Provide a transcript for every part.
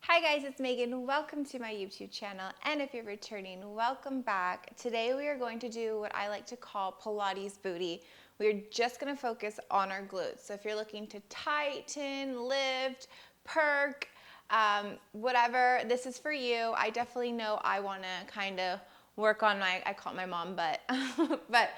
Hi guys, it's Megan. Welcome to my YouTube channel, and if you're returning, welcome back. Today we are going to do what I like to call Pilates booty. We're just going to focus on our glutes. So if you're looking to tighten, lift, perk, whatever, this is for you. I definitely know I want to kind of work on I call it my mom butt, but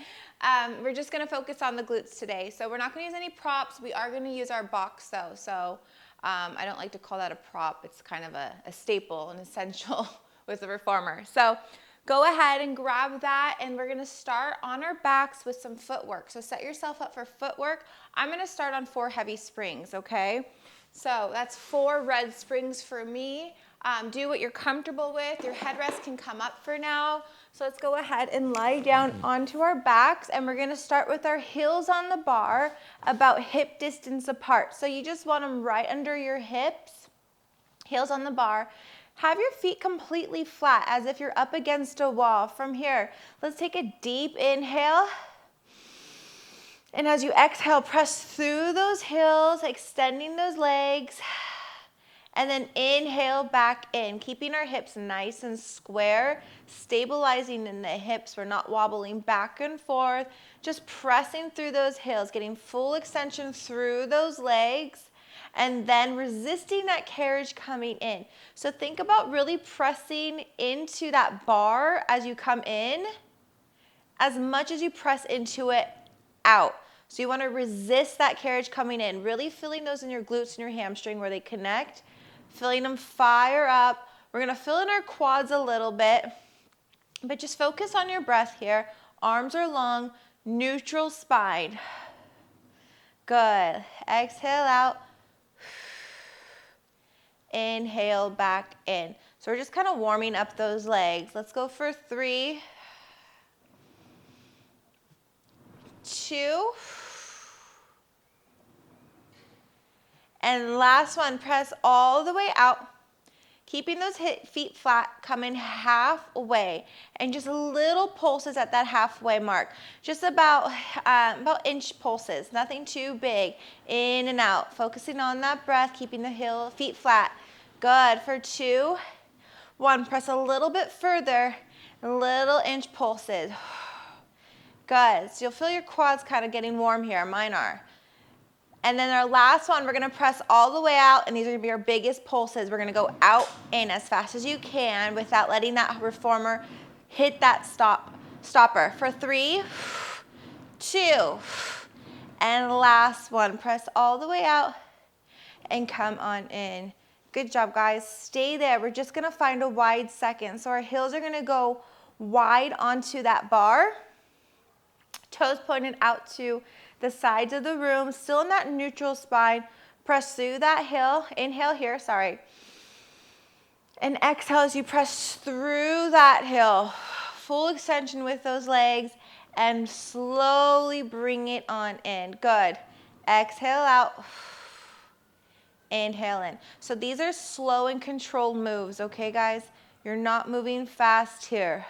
we're just going to focus on the glutes today. So we're not going to use any props. We are going to use our box though. So I don't like to call that a prop. It's kind of a staple, an essential with the reformer. So go ahead and grab that, and we're gonna start on our backs with some footwork. So set yourself up for footwork. I'm gonna start on 4 heavy springs, okay? So that's 4 red springs for me. Do what you're comfortable with. Your headrest can come up for now. So let's go ahead and lie down onto our backs, and we're gonna start with our heels on the bar about hip distance apart. So you just want them right under your hips, heels on the bar. Have your feet completely flat as if you're up against a wall. From here, let's take a deep inhale. And as you exhale, press through those heels, extending those legs. And then inhale back in, keeping our hips nice and square, stabilizing in the hips. We're not wobbling back and forth, just pressing through those heels, getting full extension through those legs, and then resisting that carriage coming in. So think about really pressing into that bar as you come in, as much as you press into it out. So you want to resist that carriage coming in, really feeling those in your glutes and your hamstring where they connect. Feeling them fire up. We're going to fill in our quads a little bit, but just focus on your breath here. Arms are long, neutral spine. Good. Exhale out. Inhale back in. So we're just kind of warming up those legs. Let's go for 3, 2, and last one, press all the way out, keeping those feet flat, coming halfway, and just little pulses at that halfway mark. Just about inch pulses, nothing too big. In and out, focusing on that breath, keeping the feet flat. Good, for 2, 1, press a little bit further, little inch pulses. Good, so you'll feel your quads kind of getting warm here, mine are. And then our last one, we're gonna press all the way out, and these are gonna be our biggest pulses. We're gonna go out in as fast as you can without letting that reformer hit that stopper. For 3, 2, and last one, press all the way out and come on in. Good job, guys. Stay there. We're just gonna find a wide second. So our heels are gonna go wide onto that bar, toes pointed out to the sides of the room, still in that neutral spine. Press through that heel. Inhale here, sorry. And exhale as you press through that heel. Full extension with those legs, and slowly bring it on in. Good. Exhale out. Inhale in. So these are slow and controlled moves, okay, guys? You're not moving fast here.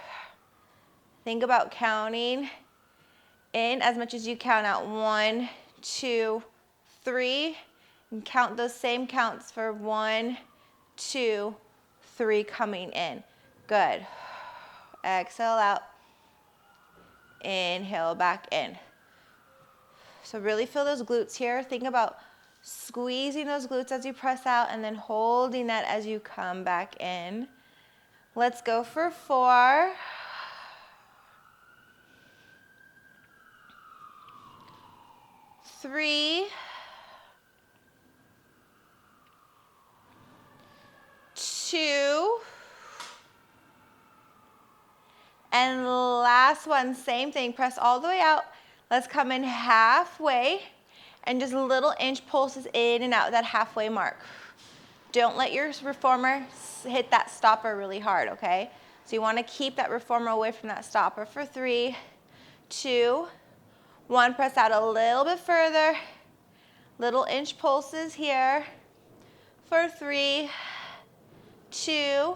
Think about counting in as much as you count out. 1, 2, 3, and count those same counts for 1, 2, 3 coming in. Good. Exhale out. Inhale back in. So really feel those glutes here. Think about squeezing those glutes as you press out, and then holding that as you come back in. Let's go for 4. 3, 2, and last one, same thing. Press all the way out. Let's come in halfway, and just little inch pulses in and out that halfway mark. Don't let your reformer hit that stopper really hard, okay? So you want to keep that reformer away from that stopper. For 3, 2, 1, press out a little bit further. Little inch pulses here. For 3, 2,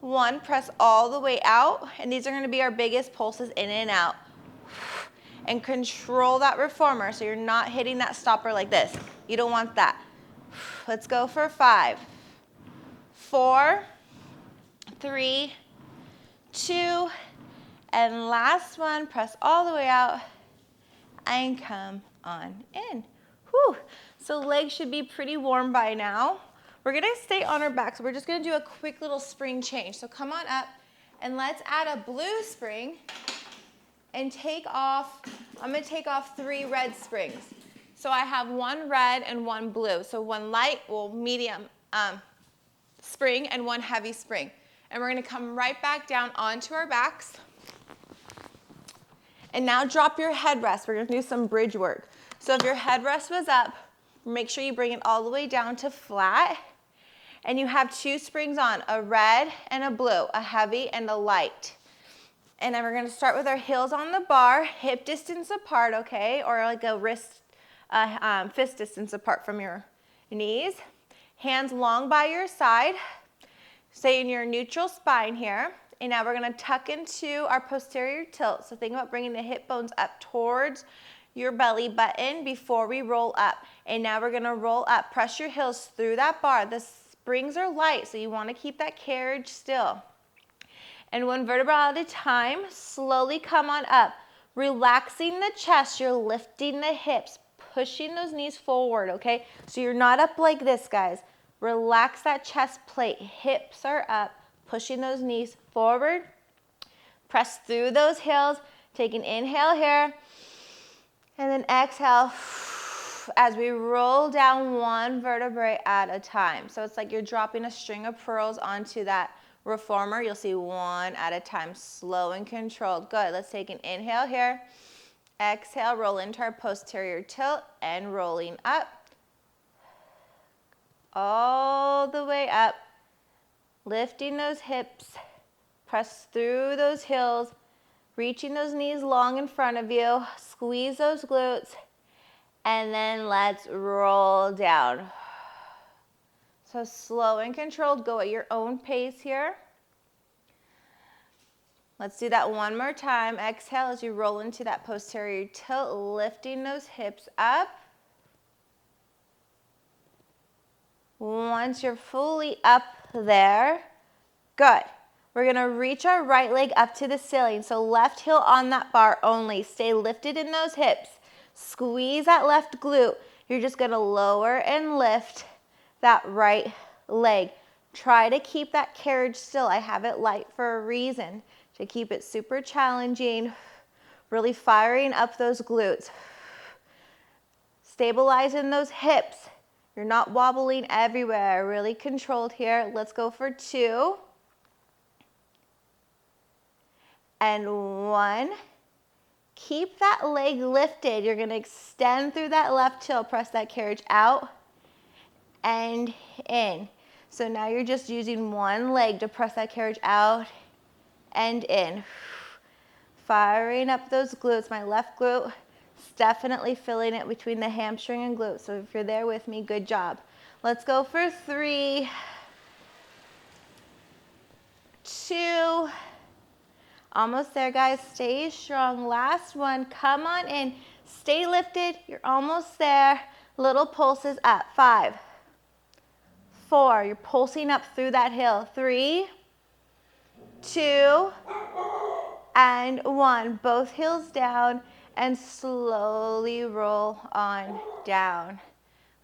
1, press all the way out. And these are going to be our biggest pulses in and out. And control that reformer so you're not hitting that stopper like this. You don't want that. Let's go for 5, 4, 3, 2, and last one. Press all the way out and come on in. Whew. So legs should be pretty warm by now. We're gonna stay on our back, so we're just gonna do a quick little spring change. So come on up and let's add a blue spring and take off, I'm gonna take off 3 red springs. So I have 1 red and 1 blue. So 1 light, well, medium spring and 1 heavy spring. And we're gonna come right back down onto our backs. And now drop your headrest. We're gonna do some bridge work. So if your headrest was up, make sure you bring it all the way down to flat. And you have 2 springs on, a red and a blue, a heavy and a light. And then we're gonna start with our heels on the bar, hip distance apart, okay? Or like a fist distance apart from your knees. Hands long by your side. Stay in your neutral spine here. And now we're gonna tuck into our posterior tilt. So think about bringing the hip bones up towards your belly button before we roll up. And now we're gonna roll up. Press your heels through that bar. The springs are light, so you wanna keep that carriage still. And 1 vertebra at a time, slowly come on up. Relaxing the chest, you're lifting the hips, pushing those knees forward, okay? So you're not up like this, guys. Relax that chest plate, hips are up, pushing those knees forward. Press through those heels, take an inhale here, and then exhale as we roll down 1 vertebrae at a time. So it's like you're dropping a string of pearls onto that reformer. You'll see 1 at a time, slow and controlled. Good, let's take an inhale here. Exhale, roll into our posterior tilt and rolling up. All the way up, lifting those hips, press through those heels, reaching those knees long in front of you, squeeze those glutes, and then let's roll down. So slow and controlled, go at your own pace here. Let's do that 1 more time. Exhale as you roll into that posterior tilt, lifting those hips up. Once you're fully up there, good. We're gonna reach our right leg up to the ceiling. So left heel on that bar only. Stay lifted in those hips. Squeeze that left glute. You're just gonna lower and lift that right leg. Try to keep that carriage still. I have it light for a reason, to keep it super challenging, really firing up those glutes. Stabilizing those hips. You're not wobbling everywhere, really controlled here. Let's go for 2. And 1. Keep that leg lifted. You're gonna extend through that left heel, press that carriage out and in. So now you're just using 1 leg to press that carriage out and in. Firing up those glutes. My left glute is definitely filling it between the hamstring and glute. So if you're there with me, good job. Let's go for 3, 2, almost there, guys. Stay strong. Last one. Come on in. Stay lifted. You're almost there. Little pulses up. 5, 4. You're pulsing up through that hill. 3, 2, and 1. Both heels down and slowly roll on down.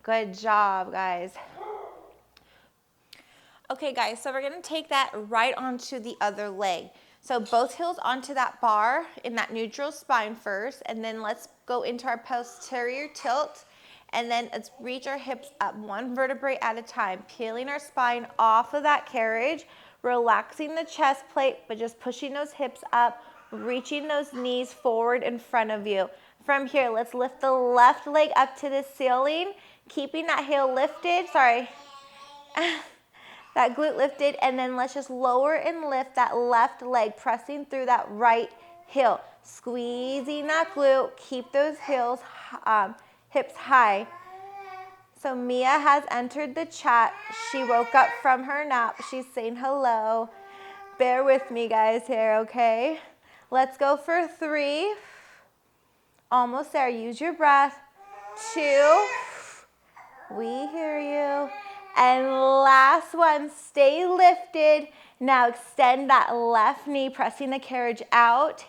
Good job, guys. Okay, guys, so we're gonna take that right onto the other leg. So both heels onto that bar in that neutral spine first, and then let's go into our posterior tilt, and then let's reach our hips up 1 vertebrae at a time, peeling our spine off of that carriage, relaxing the chest plate, but just pushing those hips up, reaching those knees forward in front of you. From here, let's lift the left leg up to the ceiling, keeping that heel lifted, that glute lifted, and then let's just lower and lift that left leg, pressing through that right heel, squeezing that glute, keep those hips high. So Mia has entered the chat. She woke up from her nap. She's saying hello. Bear with me, guys, here, okay? Let's go for 3. Almost there. Use your breath. 2. We hear you. And last one, stay lifted. Now extend that left knee, pressing the carriage out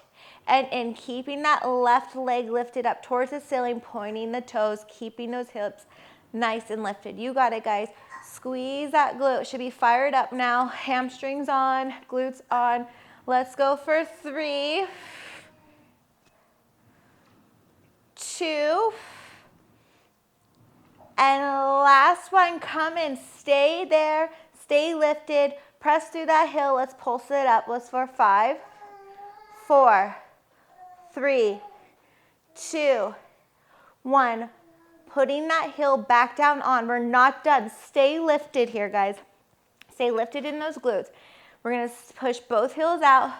and in, keeping that left leg lifted up towards the ceiling, pointing the toes, keeping those hips nice and lifted. You got it, guys. Squeeze that glute. Should be fired up now. Hamstrings on, glutes on. Let's go for 3, 2, and last one, come in, stay there, stay lifted, press through that heel, let's pulse it up. Let's for 5, 4, 3, 2, 1. Putting that heel back down on. We're not done. Stay lifted here, guys. Stay lifted in those glutes. We're gonna push both heels out,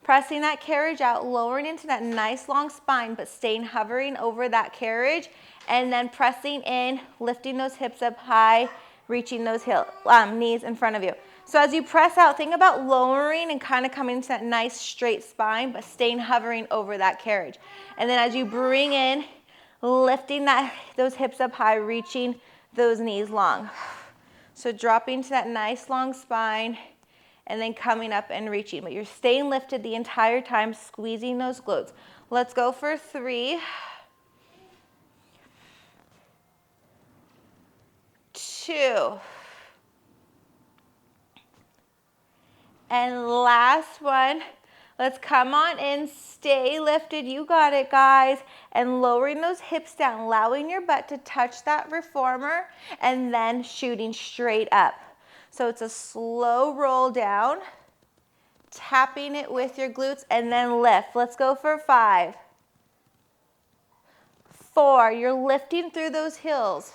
pressing that carriage out, lowering into that nice long spine, but staying hovering over that carriage, and then pressing in, lifting those hips up high, reaching those knees in front of you. So as you press out, think about lowering and kind of coming into that nice straight spine, but staying hovering over that carriage. And then as you bring in, lifting those hips up high, reaching those knees long. So dropping to that nice long spine, and then coming up and reaching. But you're staying lifted the entire time, squeezing those glutes. Let's go for 3, 2, and last one. Let's come on in, stay lifted. You got it, guys. And lowering those hips down, allowing your butt to touch that reformer, and then shooting straight up. So it's a slow roll down, tapping it with your glutes, and then lift. Let's go for 5, 4, you're lifting through those heels.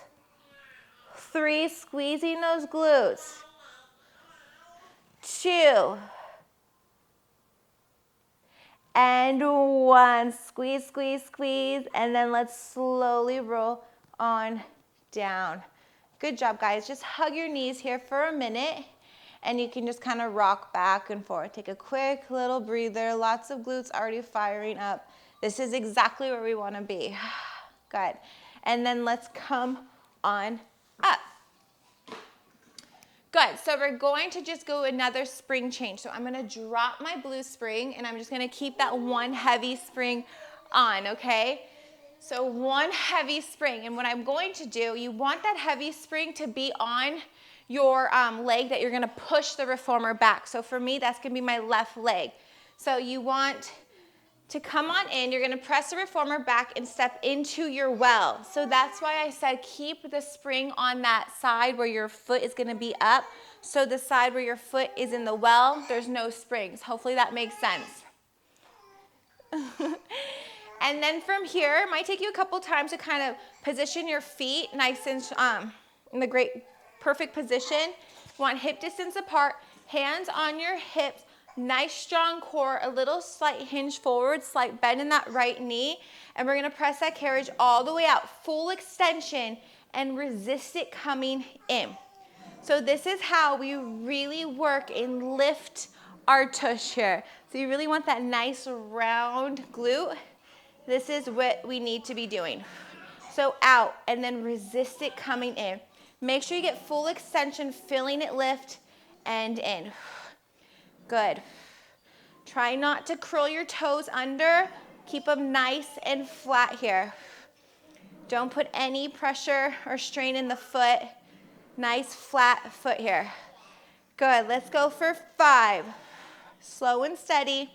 3, squeezing those glutes. 2, and 1, squeeze, squeeze, squeeze, and then let's slowly roll on down. Good job, guys. Just hug your knees here for a minute, and you can just kind of rock back and forth. Take a quick little breather. Lots of glutes already firing up. This is exactly where we want to be. Good. And then let's come on up. Good, so we're going to just go another spring change. So I'm gonna drop my blue spring, and I'm just gonna keep that one heavy spring on, okay? So one heavy spring, and what I'm going to do, you want that heavy spring to be on your leg that you're gonna push the reformer back. So for me, that's gonna be my left leg. So you want to come on in, you're gonna press the reformer back and step into your well. So that's why I said keep the spring on that side where your foot is gonna be up. So the side where your foot is in the well, there's no springs. Hopefully that makes sense. And then from here, it might take you a couple times to kind of position your feet nice and in the great, perfect position. You want hip distance apart, hands on your hips, nice strong core, a little slight hinge forward, slight bend in that right knee, and we're gonna press that carriage all the way out, full extension, and resist it coming in. So this is how we really work and lift our tush here. So you really want that nice round glute. This is what we need to be doing. So out, and then resist it coming in. Make sure you get full extension, feeling it lift and in. Good. Try not to curl your toes under. Keep them nice and flat here. Don't put any pressure or strain in the foot. Nice flat foot here. Good. Let's go for 5. Slow and steady.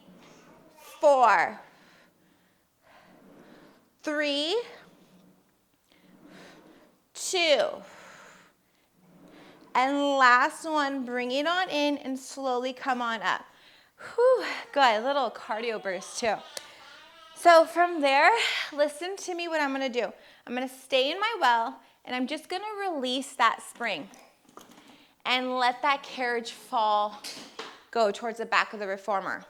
4, 3, 2, and last one, bring it on in and slowly come on up. Whew, good, a little cardio burst too. So from there, listen to me what I'm gonna do. I'm gonna stay in my well, and I'm just gonna release that spring and let that carriage fall, go towards the back of the reformer.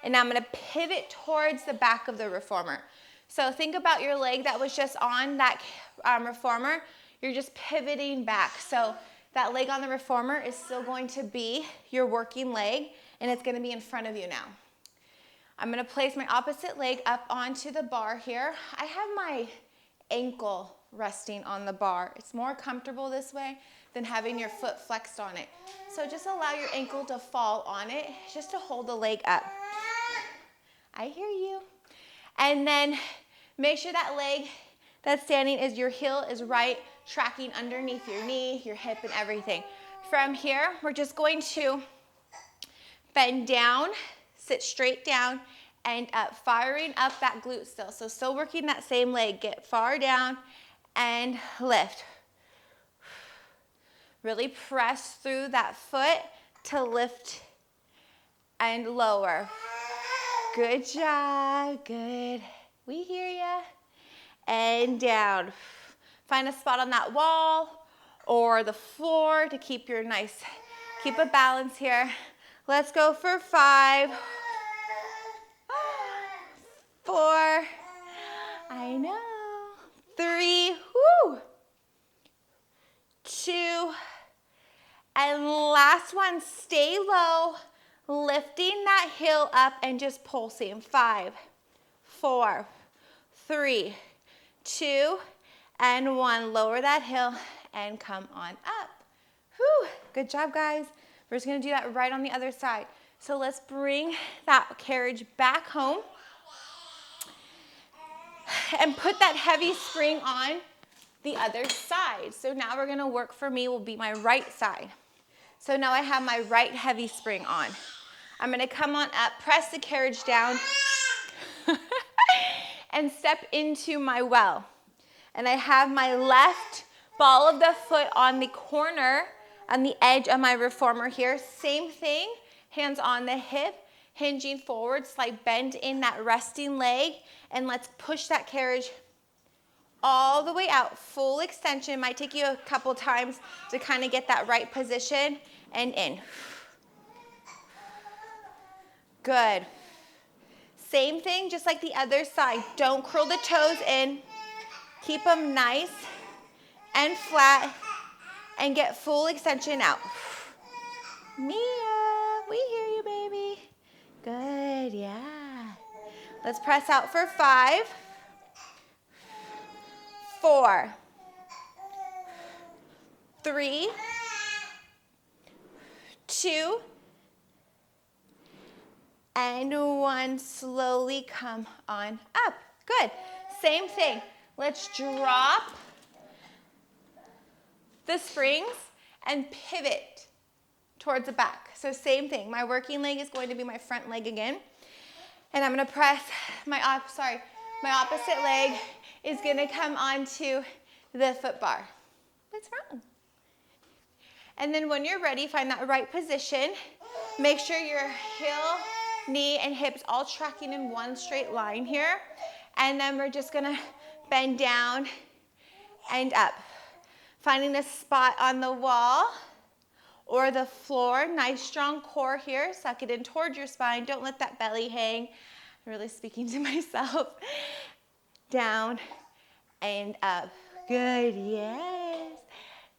And now I'm gonna pivot towards the back of the reformer. So think about your leg that was just on that reformer. You're just pivoting back. So that leg on the reformer is still going to be your working leg, and it's gonna be in front of you now. I'm gonna place my opposite leg up onto the bar here. I have my ankle resting on the bar. It's more comfortable this way. than having your foot flexed on it. So just allow your ankle to fall on it, just to hold the leg up. I hear you. And then make sure that leg that's standing is your heel is right, tracking underneath your knee, your hip, and everything. From here, we're just going to bend down, sit straight down, and up, firing up that glute still. So still working that same leg. Get far down and lift. Really press through that foot to lift and lower. Good job, good. We hear ya. And down. Find a spot on that wall or the floor to keep a balance here. Let's go for 5, 4, I know, 3, 2, and last one, stay low, lifting that heel up and just pulsing. 5, 4, 3, 2, and 1. Lower that heel and come on up. Whew. Good job, guys. We're just gonna do that right on the other side. So let's bring that carriage back home and put that heavy spring on the other side. So now we're gonna work, for me will be my right side. So now I have my right heavy spring on. I'm gonna come on up, press the carriage down, and step into my well. And I have my left ball of the foot on the corner, on the edge of my reformer here. Same thing, hands on the hip, hinging forward, slight bend in that resting leg, and let's push that carriage all the way out. Full extension. Might take you a couple times to kind of get that right position, and in. Good. Same thing, just like the other side. Don't curl the toes in. Keep them nice and flat, and get full extension out. Mia, we hear you, baby. Good, yeah. Let's press out for 5, 4, 3, 2, and 1. Slowly come on up. Good. Same thing. Let's drop the springs and pivot towards the back. So same thing. My working leg is going to be my front leg again. And I'm going to press my opposite leg is going to come onto the foot bar. What's wrong? And then when you're ready, find that right position. Make sure your heel, knee, and hips all tracking in one straight line here. And then we're just going to bend down and up. Finding a spot on the wall or the floor. Nice strong core here. Suck it in towards your spine. Don't let that belly hang. I'm really speaking to myself. Down and up. Good, yes.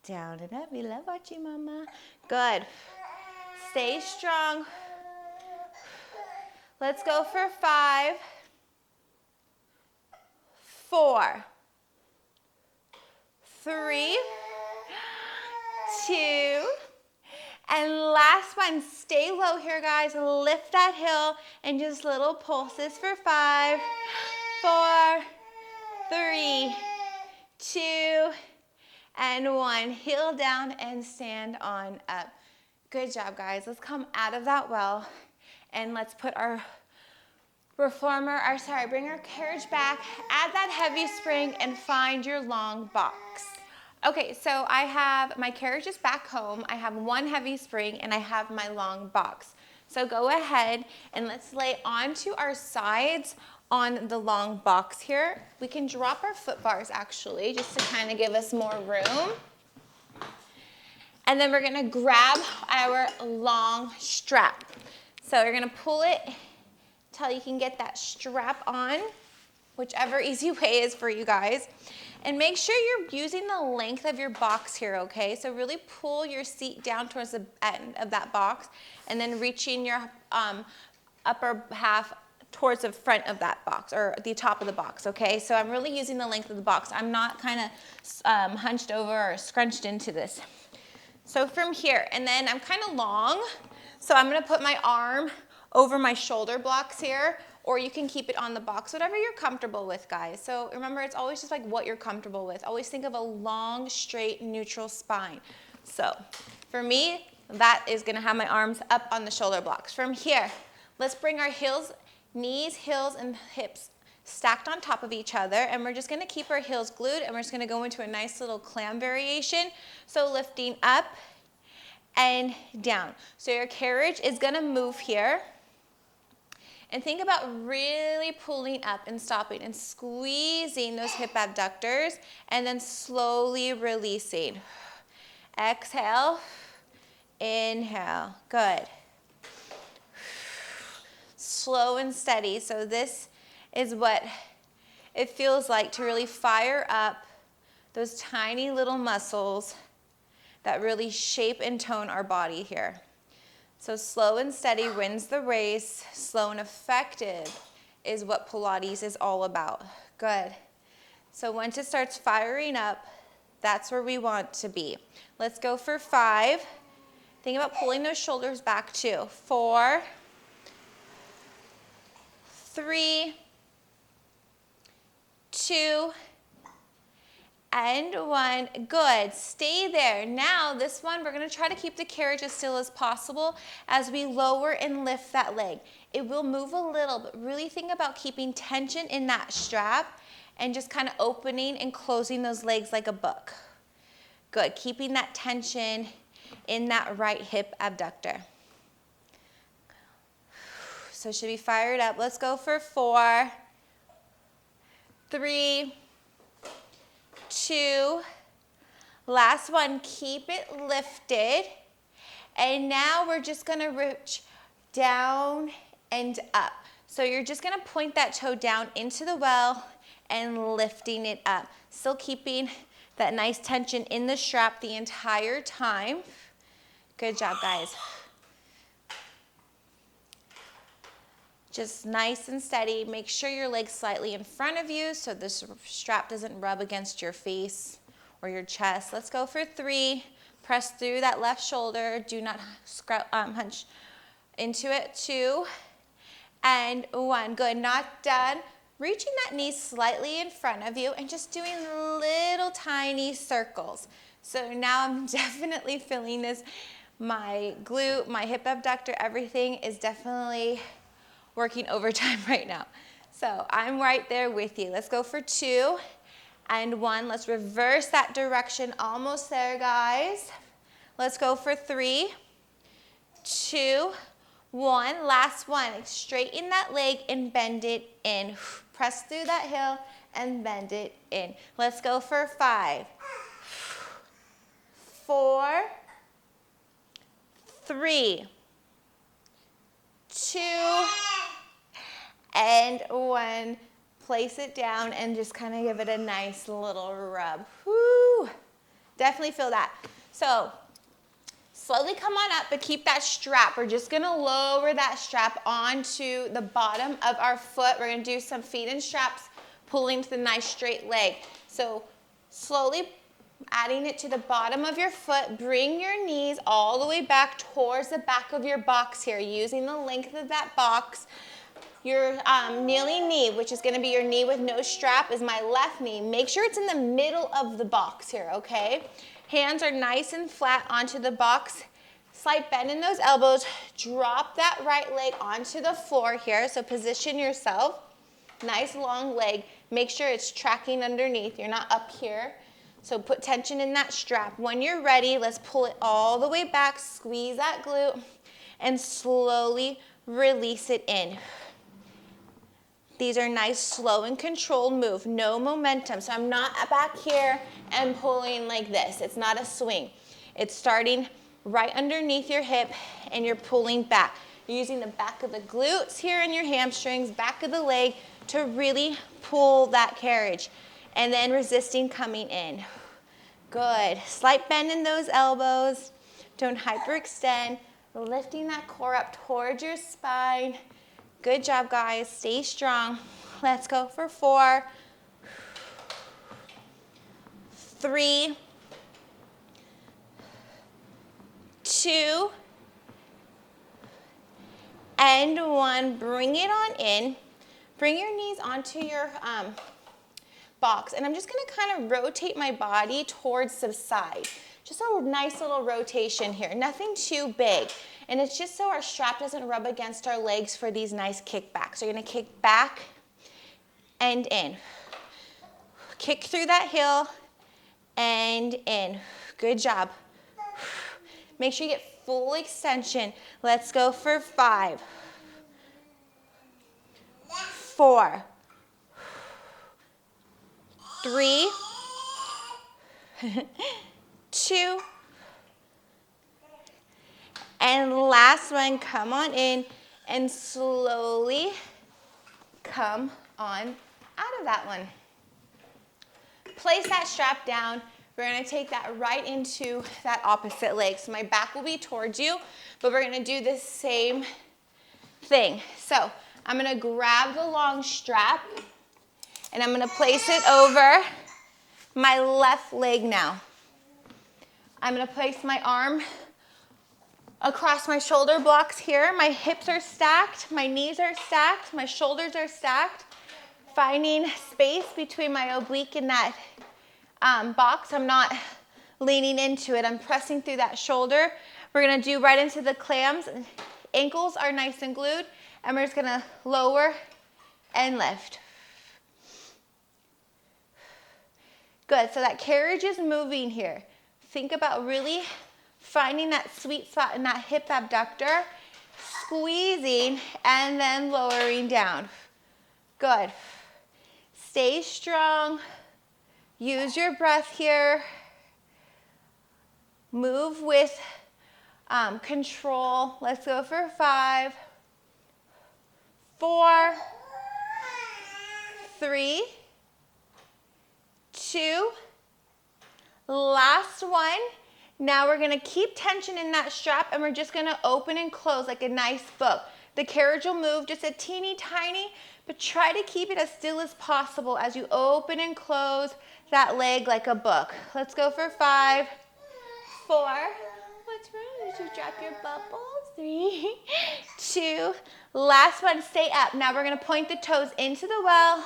Down and up. We love watching mama. Good. Stay strong. Let's go for 5, 4, 3, 2, and last one. Stay low here, guys. Lift that heel and just little pulses for 5, 4, 3, 2, and 1. Heel down and stand on up. Good job, guys. Let's come out of that well and let's put our bring our carriage back, add that heavy spring, and find your long box. Okay, so I have my carriage is back home. I have one heavy spring and I have my long box. So go ahead and let's lay onto our sides on the long box here. We can drop our foot bars actually, just to kind of give us more room. And then we're gonna grab our long strap. So you're gonna pull it till you can get that strap on, whichever easy way is for you guys. And make sure you're using the length of your box here, okay? So really pull your seat down towards the end of that box and then reaching your upper half towards the front of that box or the top of the box, okay? So I'm really using the length of the box. I'm not kind of hunched over or scrunched into this. So from here, and then I'm kind of long, so I'm gonna put my arm over my shoulder blocks here, or you can keep it on the box, whatever you're comfortable with, guys. So remember, it's always just like what you're comfortable with. Always think of a long, straight, neutral spine. So for me, that is gonna have my arms up on the shoulder blocks. From here, let's bring our heels, knees, heels, and hips stacked on top of each other, and we're just gonna keep our heels glued, and we're just gonna go into a nice little clam variation. So lifting up and down. So your carriage is gonna move here. And think about really pulling up and stopping and squeezing those hip abductors, and then slowly releasing. Exhale, inhale, good. Slow and steady. So this is what it feels like to really fire up those tiny little muscles that really shape and tone our body here. So slow and steady wins the race. Slow and effective is what Pilates is all about. Good. So once it starts firing up, that's where we want to be. Let's go for 5. Think about pulling those shoulders back too. 4, 3, 2, and 1. Good. Stay there. Now this one, we're going to try to keep the carriage as still as possible as we lower and lift that leg. It will move a little, but really think about keeping tension in that strap and just kind of opening and closing those legs like a book. Good. Keeping that tension in that right hip abductor. So should be fired up. Let's go for 4, 3, 2, last one, keep it lifted. And now we're just gonna reach down and up. So you're just gonna point that toe down into the well and lifting it up. Still keeping that nice tension in the strap the entire time. Good job, guys. Just nice and steady. Make sure your leg's slightly in front of you so this strap doesn't rub against your face or your chest. Let's go for 3. Press through that left shoulder. Do not hunch into it. 2 and 1. Good. Not done. Reaching that knee slightly in front of you and just doing little tiny circles. So now I'm definitely feeling this. My glute, my hip abductor, everything is definitely working overtime right now. So I'm right there with you. Let's go for 2 and 1. Let's reverse that direction. Almost there, guys. Let's go for 3, 2, 1. Last one. Straighten that leg and bend it in. Press through that heel and bend it in. Let's go for 5, 4, 3, 2, and 1. Place it down and just kind of give it a nice little rub. Woo! Definitely feel that. So slowly come on up, but keep that strap. We're just gonna lower that strap onto the bottom of our foot. We're gonna do some feet and straps, pulling to the nice straight leg. So slowly adding it to the bottom of your foot. Bring your knees all the way back towards the back of your box here, using the length of that box. Your kneeling knee, which is going to be your knee with no strap, is my left knee. Make sure it's in the middle of the box here, okay? Hands are nice and flat onto the box. Slight bend in those elbows. Drop that right leg onto the floor here. So position yourself. Nice long leg. Make sure it's tracking underneath. You're not up here. So put tension in that strap. When you're ready, let's pull it all the way back. Squeeze that glute and slowly release it in. These are nice, slow and controlled move, no momentum. So I'm not back here and pulling like this. It's not a swing. It's starting right underneath your hip and you're pulling back. You're using the back of the glutes here and your hamstrings, back of the leg to really pull that carriage. And then resisting coming in. Good. Slight bend in those elbows. Don't hyperextend. Lifting that core up towards your spine. Good job, guys. Stay strong. Let's go for 4, 3, 2, and 1. Bring it on in. Bring your knees onto your box, and I'm just going to kind of rotate my body towards the side. Just a nice little rotation here, nothing too big. And it's just so our strap doesn't rub against our legs for these nice kickbacks. So you're going to kick back and in. Kick through that heel and in. Good job. Make sure you get full extension. Let's go for 5, 4, 3, 2, and last one. Come on in and slowly come on out of that one. Place that strap down. We're going to take that right into that opposite leg. So my back will be towards you, but we're going to do the same thing. So I'm going to grab the long strap, and I'm going to place it over my left leg now. I'm going to place my arm across my shoulder blocks here. My hips are stacked, my knees are stacked, my shoulders are stacked. Finding space between my oblique and that box. I'm not leaning into it. I'm pressing through that shoulder. We're going to do right into the clams. Ankles are nice and glued, and we're just going to lower and lift. Good. So that carriage is moving here. Think about really finding that sweet spot in that hip abductor, squeezing, and then lowering down. Good. Stay strong. Use your breath here. Move with control. Let's go for 5, 4, 3, 2, last one. Now we're going to keep tension in that strap, and we're just going to open and close like a nice book. The carriage will move just a teeny tiny, but try to keep it as still as possible as you open and close that leg like a book. Let's go for 5, 4. What's wrong? Did you drop your bubbles? 3, 2. Last one, stay up. Now we're going to point the toes into the well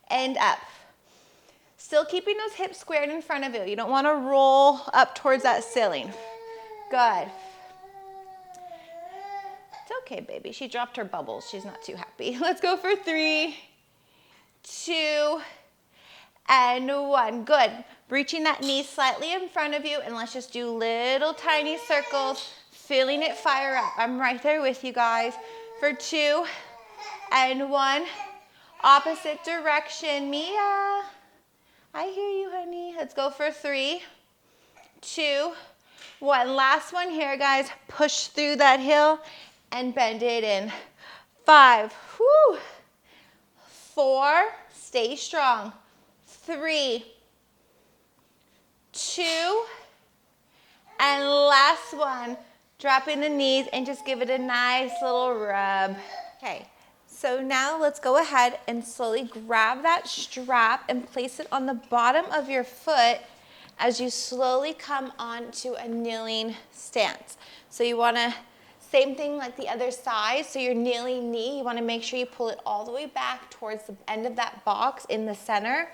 and up. Still keeping those hips squared in front of you. You don't want to roll up towards that ceiling. Good. It's okay, baby. She dropped her bubbles. She's not too happy. Let's go for 3, 2, and 1. Good. Reaching that knee slightly in front of you, and let's just do little tiny circles, feeling it fire up. I'm right there with you guys. For 2 and 1. Opposite direction. Mia, I hear you, honey. Let's go for 3, 2, 1. Last one here, guys. Push through that heel and bend it in. 5, 4, stay strong. 3, 2, and last one. Dropping the knees and just give it a nice little rub. Okay. So now let's go ahead and slowly grab that strap and place it on the bottom of your foot as you slowly come onto a kneeling stance. So you want to, same thing like the other side, so your kneeling knee, you want to make sure you pull it all the way back towards the end of that box in the center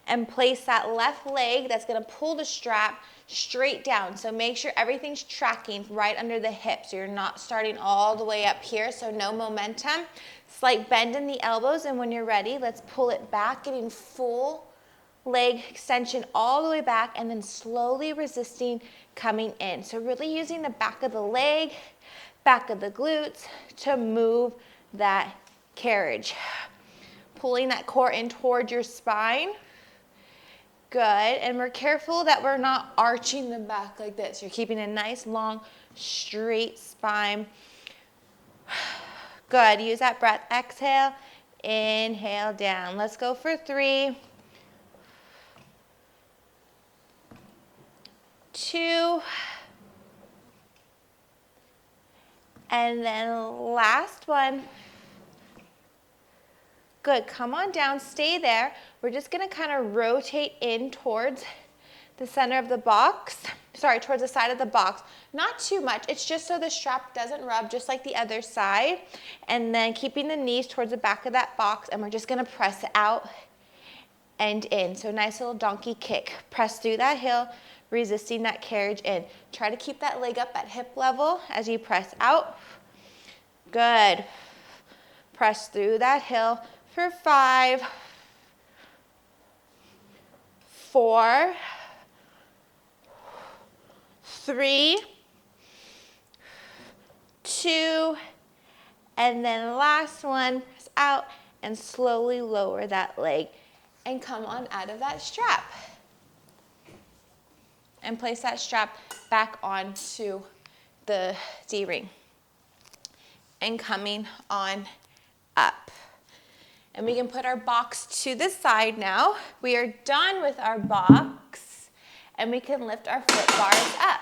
and place that left leg that's going to pull the strap straight down. So make sure everything's tracking right under the hip, so you're not starting all the way up here, so no momentum. Slight bend in the elbows, and when you're ready, let's pull it back, getting full leg extension all the way back, and then slowly resisting coming in. So really using the back of the leg, back of the glutes to move that carriage. Pulling that core in toward your spine. Good, and we're careful that we're not arching the back like this. You're keeping a nice, long, straight spine. Good, use that breath. Exhale, inhale down. Let's go for 3, 2, and then last one. Good, come on down, stay there. We're just gonna kind of rotate in towards the center of the box. towards the side of the box. Not too much, it's just so the strap doesn't rub, just like the other side. And then keeping the knees towards the back of that box, and we're just gonna press out and in. So nice little donkey kick. Press through that heel, resisting that carriage in. Try to keep that leg up at hip level as you press out. Good. Press through that heel for 5, 4, 3, 2, and then last one, press out and slowly lower that leg and come on out of that strap. And place that strap back onto the D-ring. And coming on up. And we can put our box to the side now. We are done with our box, and we can lift our foot bars up.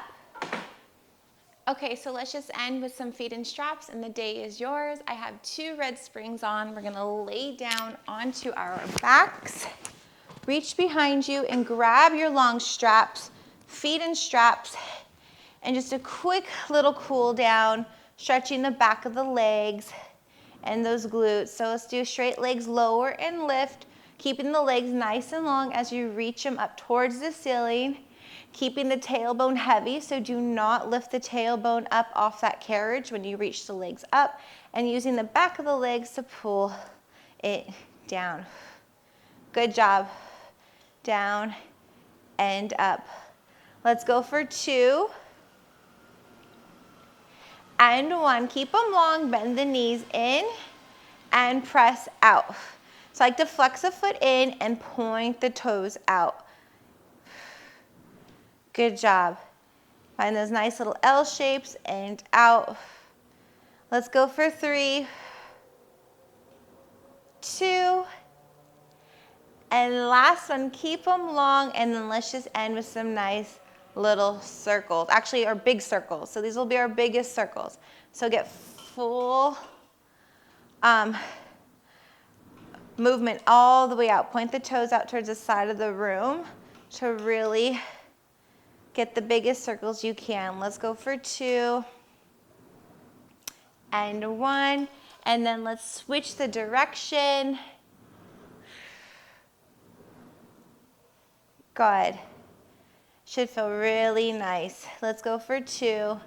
Okay, so let's just end with some feet and straps, and the day is yours. I have 2 red springs on. We're gonna lay down onto our backs. Reach behind you and grab your long straps, feet and straps, and just a quick little cool down, stretching the back of the legs and those glutes. So let's do straight legs, lower and lift, keeping the legs nice and long as you reach them up towards the ceiling, keeping the tailbone heavy, so do not lift the tailbone up off that carriage when you reach the legs up, and using the back of the legs to pull it down. Good job. Down and up. Let's go for 2. And 1, keep them long, bend the knees in and press out. So I like to flex a foot in and point the toes out. Good job. Find those nice little L shapes and out. Let's go for 3, 2, and last one, keep them long, and then let's just end with some nice little circles, actually our big circles. So these will be our biggest circles. So get full movement all the way out. Point the toes out towards the side of the room to really get the biggest circles you can. Let's go for 2 and 1, and then let's switch the direction. Good. Should feel really nice. Let's go for 2.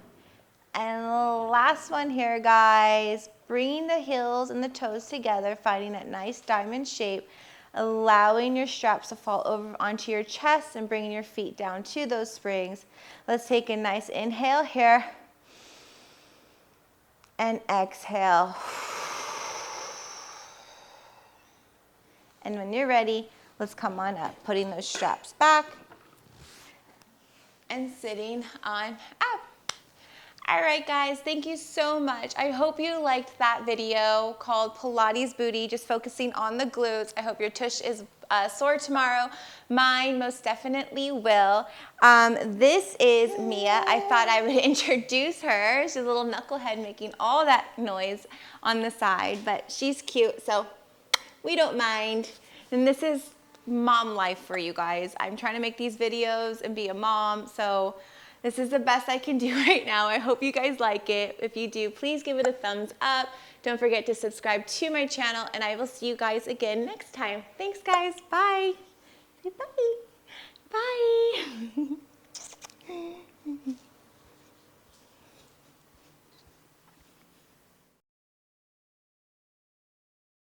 And the last one here, guys. Bringing the heels and the toes together, finding that nice diamond shape, allowing your straps to fall over onto your chest and bringing your feet down to those springs. Let's take a nice inhale here. And exhale. And when you're ready, let's come on up, putting those straps back and sitting on up. All right, guys, thank you so much. I hope you liked that video called Pilates Booty, just focusing on the glutes. I hope your tush is sore tomorrow. Mine most definitely will. This is Mia. I thought I would introduce her. She's a little knucklehead making all that noise on the side, but she's cute, so we don't mind. And this is mom life for you guys. I'm trying to make these videos and be a mom, so this is the best I can do right now. I hope you guys like it. If you do, please give it a thumbs up. Don't forget to subscribe to my channel, and I will see you guys again next time. Thanks, guys. Bye. Say bye. Bye.